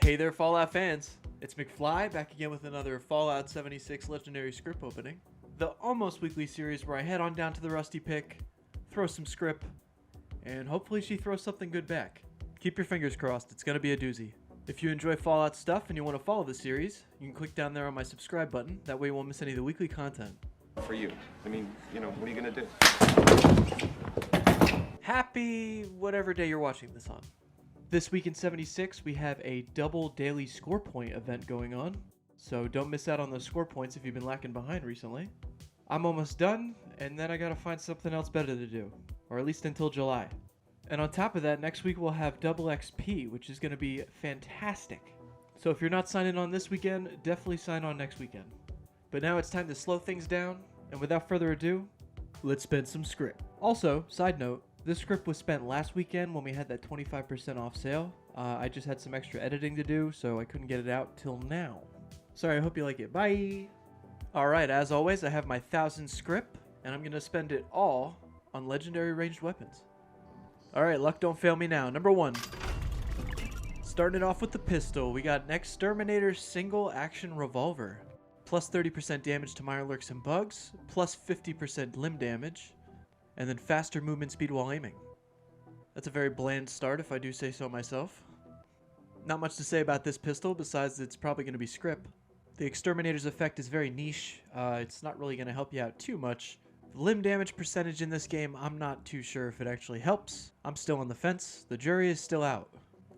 Hey there, Fallout fans. It's McFly back again with another Fallout 76 Legendary Scrip opening. The almost weekly series where I head on down to the Rusty Pick, throw some Scrip, and hopefully she throws something good back. Keep your fingers crossed, it's gonna be a doozy. If you enjoy Fallout stuff and you want to follow the series, you can click down there on my subscribe button. That way you won't miss any of the weekly content. For you. I mean, what are you gonna do? Happy whatever day you're watching this on. This week in 76, we have a double daily score point event going on. So don't miss out on those score points if you've been lacking behind recently. I'm almost done, and then I gotta find something else better to do. Or at least until July. And on top of that, next week we'll have double XP, which is gonna be fantastic. So if you're not signing on this weekend, definitely sign on next weekend. But now it's time to slow things down, and without further ado, let's spend some Scrip. Also, side note, this Scrip was spent last weekend when we had that 25% off sale. I just had some extra editing to do, so I couldn't get it out till now. Sorry, I hope you like it. Bye! Alright, as always, I have my 1000 Scrip, and I'm going to spend it all on legendary ranged weapons. Alright, luck don't fail me now. Number 1. Starting it off with the pistol, we got an Exterminator single action revolver. Plus 30% damage to Mirelurks and bugs, plus 50% limb damage, and then faster movement speed while aiming. That's a very bland start if I do say so myself. Not much to say about this pistol besides it's probably going to be Scrip. The Exterminator's effect is very niche, it's not really going to help you out too much. The limb damage percentage in this game, I'm not too sure if it actually helps. I'm still on the fence, the jury is still out.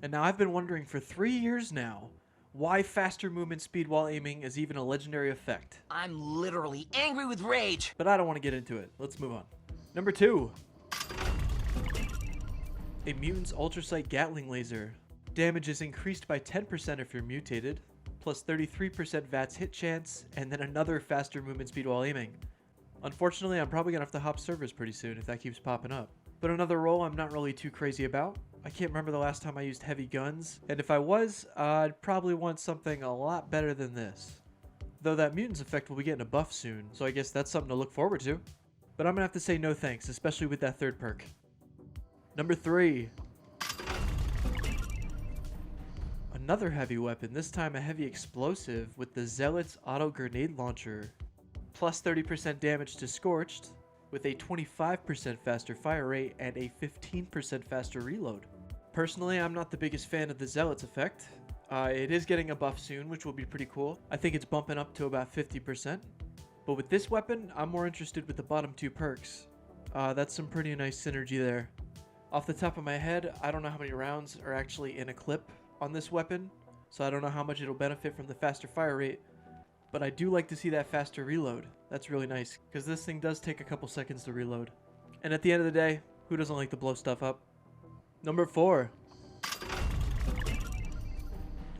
And now I've been wondering for 3 years now, why faster movement speed while aiming is even a legendary effect. I'm literally angry with rage. But I don't want to get into it, let's move on. Number 2. A mutant's ultrasight Gatling laser. Damage is increased by 10% if you're mutated, plus 33% VATS hit chance, and then another faster movement speed while aiming. Unfortunately, I'm probably gonna have to hop servers pretty soon if that keeps popping up. But another role I'm not really too crazy about. I can't remember the last time I used heavy guns, and if I was, I'd probably want something a lot better than this. Though that mutant's effect will be getting a buff soon, so I guess that's something to look forward to. But I'm gonna have to say no thanks, especially with that third perk. Number 3. Another heavy weapon, this time a heavy explosive with the Zealot's auto grenade launcher. Plus 30% damage to Scorched, with a 25% faster fire rate and a 15% faster reload. Personally, I'm not the biggest fan of the Zealot's effect. It is getting a buff soon, which will be pretty cool. I think it's bumping up to about 50%. But with this weapon, I'm more interested with the bottom 2 perks. That's some pretty nice synergy there. Off the top of my head, I don't know how many rounds are actually in a clip on this weapon, so I don't know how much it'll benefit from the faster fire rate. But I do like to see that faster reload. That's really nice, because this thing does take a couple seconds to reload. And at the end of the day, who doesn't like to blow stuff up? Number 4.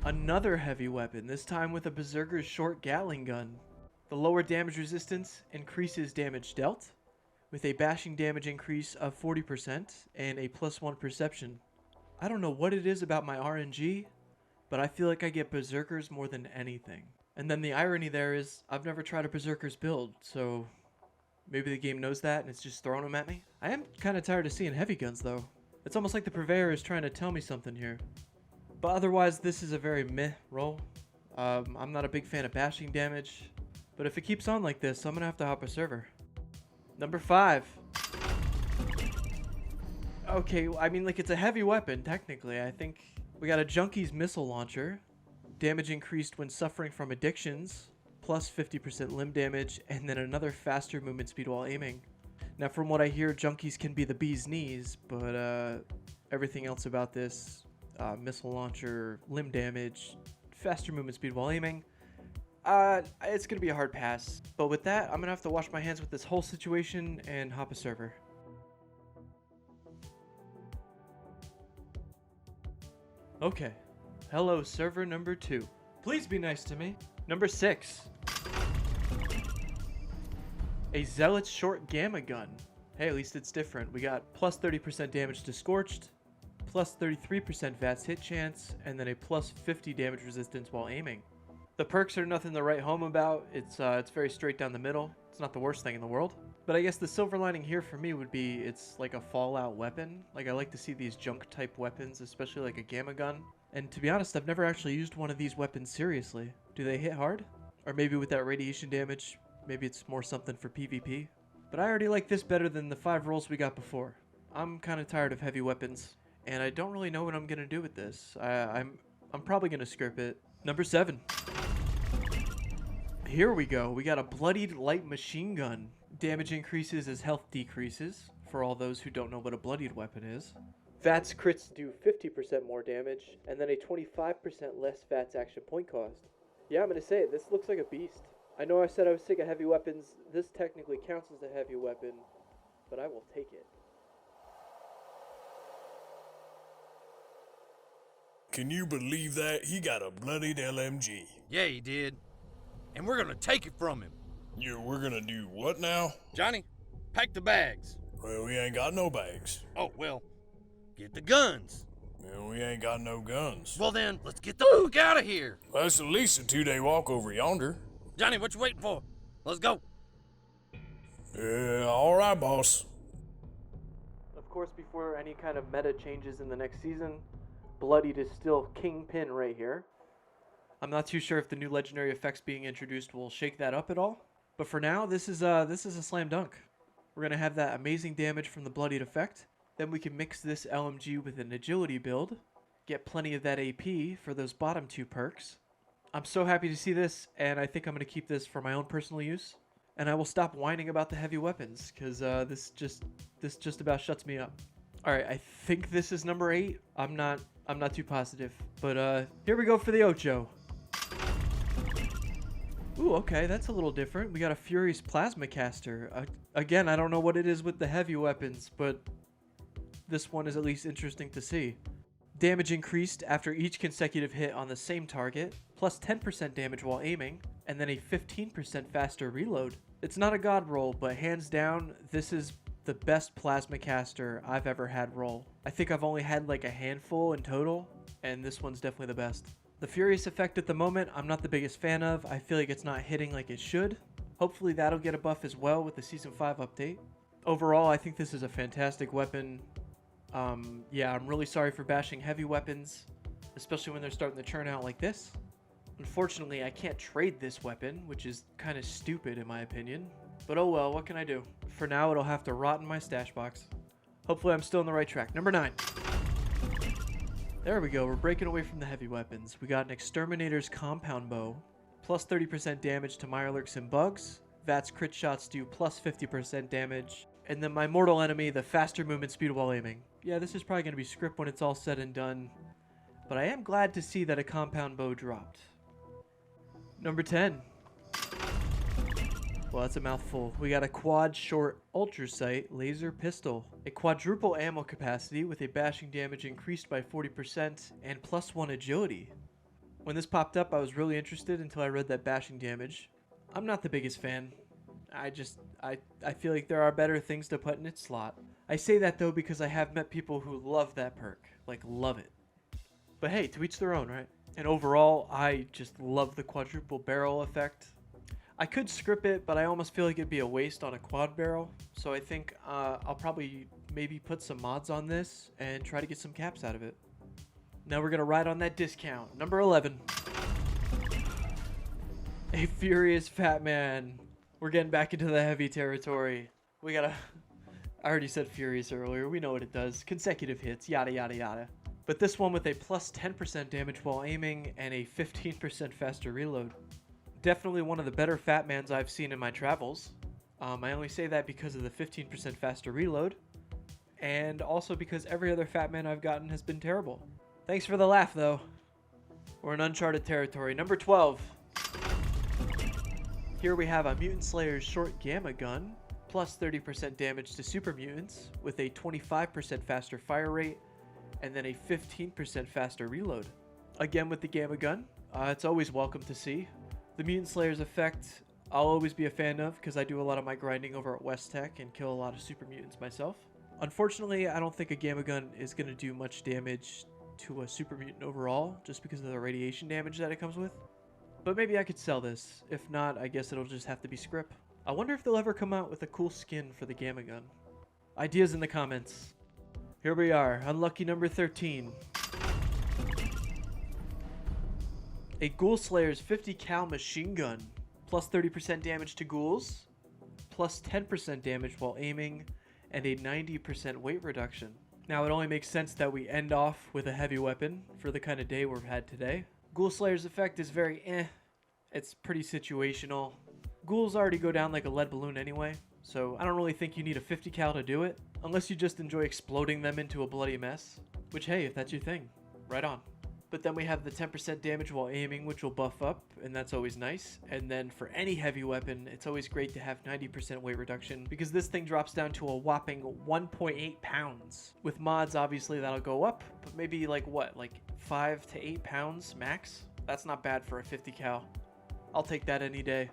Another heavy weapon, this time with a Berserker's short Gatling gun. The lower damage resistance increases damage dealt, with a bashing damage increase of 40% and a +1 perception. I don't know what it is about my RNG, but I feel like I get Berserkers more than anything. And then the irony there is, I've never tried a Berserker's build, so maybe the game knows that and it's just throwing them at me. I am kind of tired of seeing heavy guns though. It's almost like the Purveyor is trying to tell me something here. But otherwise, this is a very meh roll. I'm not a big fan of bashing damage, but if it keeps on like this, I'm gonna have to hop a server. Number 5. Okay, I mean, like, it's a heavy weapon, technically. I think we got a Junkie's missile launcher. Damage increased when suffering from addictions, plus 50% limb damage, and then another faster movement speed while aiming. Now, from what I hear, Junkies can be the bee's knees, but everything else about this, missile launcher, limb damage, faster movement speed while aiming, it's gonna be a hard pass. But with that, I'm gonna have to wash my hands with this whole situation and hop a server. Okay. Hello, server number 2. Please be nice to me. Number 6. A Zealot's short gamma gun. Hey, at least it's different. We got plus 30% damage to Scorched, plus 33% VATS hit chance, and then a plus 50 damage resistance while aiming. The perks are nothing to write home about. It's very straight down the middle. It's not the worst thing in the world. But I guess the silver lining here for me would be it's like a Fallout weapon. Like, I like to see these junk type weapons, especially like a gamma gun. And to be honest, I've never actually used one of these weapons seriously. Do they hit hard? Or maybe with that radiation damage, maybe it's more something for PvP. But I already like this better than the 5 rolls we got before. I'm kind of tired of heavy weapons, and I don't really know what I'm going to do with this. I'm probably going to scrip it. Number 7. Here we go. We got a Bloodied light machine gun. Damage increases as health decreases, for all those who don't know what a Bloodied weapon is. VATS crits do 50% more damage, and then a 25% less VATS action point cost. Yeah, I'm going to say it. This looks like a beast. I know I said I was sick of heavy weapons. This technically counts as a heavy weapon, but I will take it. Can you believe that? He got a Bloodied LMG. Yeah, he did. And we're gonna take it from him. We're gonna do what now? Johnny, pack the bags. Well, we ain't got no bags. Oh, well, get the guns. Well, we ain't got no guns. Well then, let's get the fuck out of here. Well, that's at least a 2-day walk over yonder. Johnny, what you waiting for? Let's go. Yeah, all right, boss. Of course, before any kind of meta changes in the next season, Bloodied is still kingpin right here. I'm not too sure if the new legendary effects being introduced will shake that up at all. But for now, this is a slam dunk. We're going to have that amazing damage from the Bloodied effect. Then we can mix this LMG with an agility build. Get plenty of that AP for those bottom 2 perks. I'm so happy to see this, and I think I'm going to keep this for my own personal use. And I will stop whining about the heavy weapons, because this just about shuts me up. Alright, I think this is number 8. I'm not too positive. But here we go for the Ocho. Ooh, okay, that's a little different. We got a Furious Plasma Caster. Again, I don't know what it is with the heavy weapons, but this one is at least interesting to see. Damage increased after each consecutive hit on the same target, plus 10% damage while aiming, and then a 15% faster reload. It's not a god roll, but hands down, this is the best plasma caster I've ever had roll. I think I've only had like a handful in total, and this one's definitely the best. The Furious effect at the moment, I'm not the biggest fan of. I feel like it's not hitting like it should. Hopefully that'll get a buff as well with the Season 5 update. Overall, I think this is a fantastic weapon. Yeah, I'm really sorry for bashing heavy weapons, especially when they're starting to churn out like this. Unfortunately, I can't trade this weapon, which is kind of stupid in my opinion. But oh well, what can I do? For now, it'll have to rot in my stash box. Hopefully I'm still on the right track. Number 9. There we go, we're breaking away from the heavy weapons. We got an Exterminator's Compound Bow, plus 30% damage to Mirelurks and Bugs. VATS crit shots do plus 50% damage. And then my mortal enemy, the faster movement speed while aiming. Yeah, this is probably going to be Scrip when it's all said and done. But I am glad to see that a Compound Bow dropped. Number 10. Well, that's a mouthful. We got a Quad Short Ultra Sight Laser Pistol. A quadruple ammo capacity with a bashing damage increased by 40% and plus 1 agility. When this popped up, I was really interested until I read that bashing damage. I'm not the biggest fan. I feel like there are better things to put in its slot. I say that though because I have met people who love that perk. Like, love it. But hey, to each their own, right? And overall, I just love the quadruple barrel effect. I could script it, but I almost feel like it'd be a waste on a quad barrel. So I think I'll probably maybe put some mods on this and try to get some caps out of it. Now we're going to ride on that discount. Number 11. A Furious Fat Man. We're getting back into the heavy territory. We got a... I already said Furious earlier. We know what it does. Consecutive hits, yada, yada, yada. But this one with a plus 10% damage while aiming and a 15% faster reload. Definitely one of the better Fat Mans I've seen in my travels. I only say that because of the 15% faster reload. And also because every other Fat Man I've gotten has been terrible. Thanks for the laugh, though. We're in uncharted territory. Number 12. Here we have a Mutant Slayer's Short Gamma Gun. Plus 30% damage to super mutants with a 25% faster fire rate. And then a 15% faster reload. Again with the Gamma Gun. It's always welcome to see. The Mutant Slayer's effect, I'll always be a fan of because I do a lot of my grinding over at West Tech and kill a lot of super mutants myself. Unfortunately, I don't think a Gamma Gun is going to do much damage to a super mutant overall just because of the radiation damage that it comes with. But maybe I could sell this. If not, I guess it'll just have to be Scrip. I wonder if they'll ever come out with a cool skin for the Gamma Gun. Ideas in the comments. Here we are, unlucky number 13. A Ghoul Slayer's 50 cal machine gun. Plus 30% damage to ghouls. Plus 10% damage while aiming. And a 90% weight reduction. Now it only makes sense that we end off with a heavy weapon for the kind of day we've had today. Ghoul Slayer's effect is very eh. It's pretty situational. Ghouls already go down like a lead balloon anyway, so I don't really think you need a 50 cal to do it, unless you just enjoy exploding them into a bloody mess. Which, hey, if that's your thing, right on. But then we have the 10% damage while aiming, which will buff up, and that's always nice. And then for any heavy weapon, it's always great to have 90% weight reduction, because this thing drops down to a whopping 1.8 pounds. With mods, obviously that'll go up, but maybe like what, like 5 to 8 pounds max? That's not bad for a 50 cal. I'll take that any day.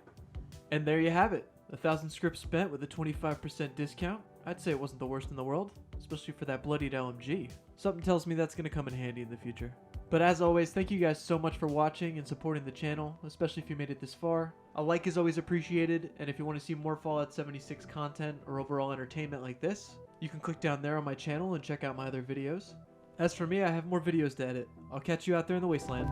And there you have it. 1,000 scripts spent with a 25% discount. I'd say it wasn't the worst in the world, especially for that Bloodied LMG. Something tells me that's going to come in handy in the future. But as always, thank you guys so much for watching and supporting the channel, especially if you made it this far. A like is always appreciated, and if you want to see more Fallout 76 content or overall entertainment like this, you can click down there on my channel and check out my other videos. As for me, I have more videos to edit. I'll catch you out there in the wasteland.